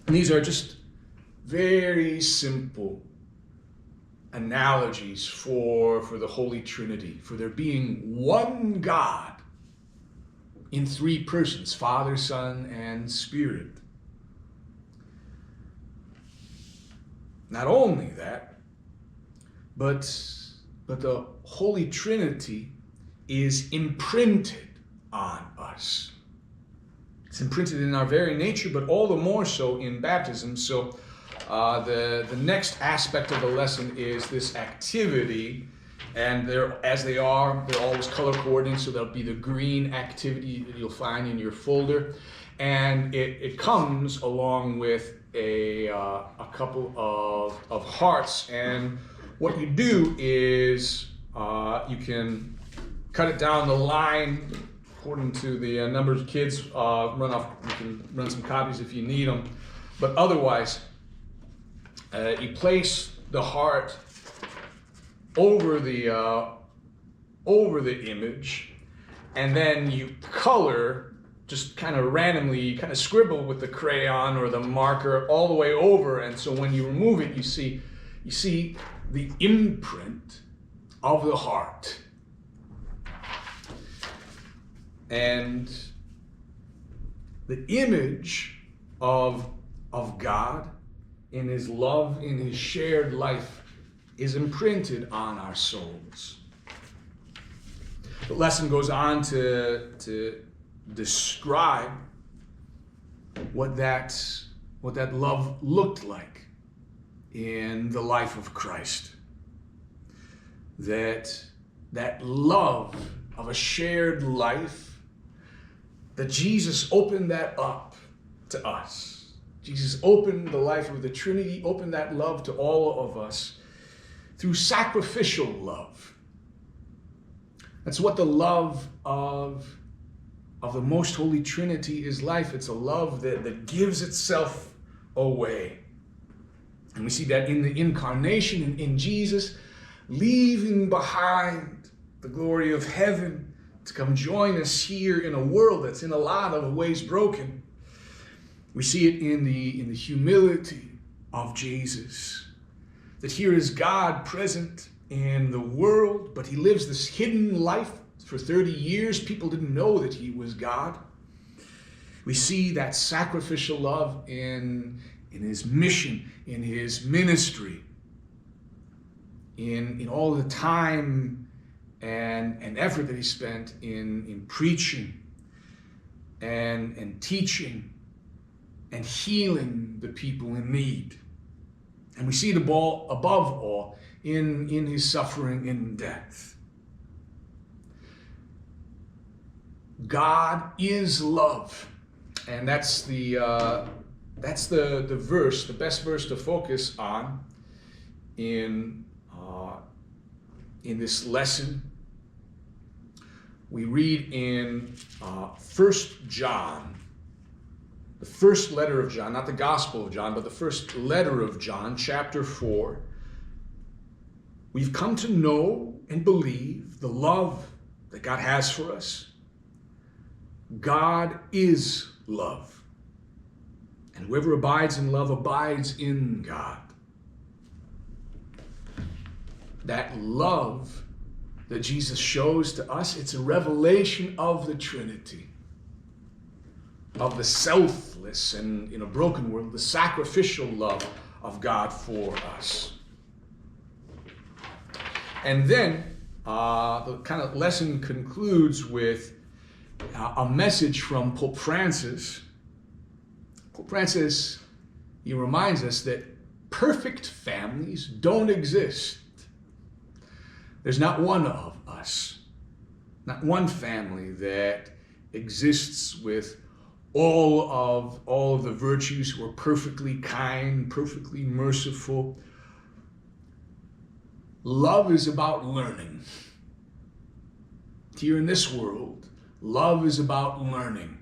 And these are just very simple analogies for the Holy Trinity, for there being one God in three persons, Father, Son, and Spirit. Not only that, but the Holy Trinity is imprinted on us. It's imprinted in our very nature, but all the more so in baptism. So the next aspect of the lesson is this activity, and they're always color coordinated, so there'll be the green activity that you'll find in your folder, and it comes along with a couple of hearts. And what you do is you can cut it down the line according to the numbers of kids. You can run some copies if you need them, but otherwise you place the heart over the image, and then you color, just kind of randomly, kind of scribble with the crayon or the marker all the way over. And so when you remove it, you see the imprint of the heart. And the image of God in his love, in his shared life, is imprinted on our souls. The lesson goes on to describe what that love looked like in the life of Christ. That love of a shared life, that Jesus opened that up to us. Jesus opened the life of the Trinity, opened that love to all of us through sacrificial love. That's what the love of the Most Holy Trinity is like. It's a love that gives itself away. And we see that in the incarnation and in Jesus, leaving behind the glory of heaven to come join us here in a world that's in a lot of ways broken. We see it in the humility of Jesus, that here is God present in the world, but he lives this hidden life. For 30 years, people didn't know that he was God. We see that sacrificial love in his mission, in his ministry, in all the time and effort that he spent in preaching and teaching and healing the people in need. And we see it above all in his suffering and death. God is love, and that's the verse, the best verse to focus on in this lesson. We read in 1 John, the first letter of John, not the Gospel of John, but the first letter of John, chapter 4. We've come to know and believe the love that God has for us. God is love, and whoever abides in love abides in God. That love that Jesus shows to us, it's a revelation of the Trinity, of the selfless and, in a broken world, the sacrificial love of God for us. And then the kind of lesson concludes with a message from Pope Francis. Pope Francis, he reminds us that perfect families don't exist. There's not one of us, not one family that exists with all of the virtues, who are perfectly kind, perfectly merciful. Love is about learning. Here in this world, love is about learning.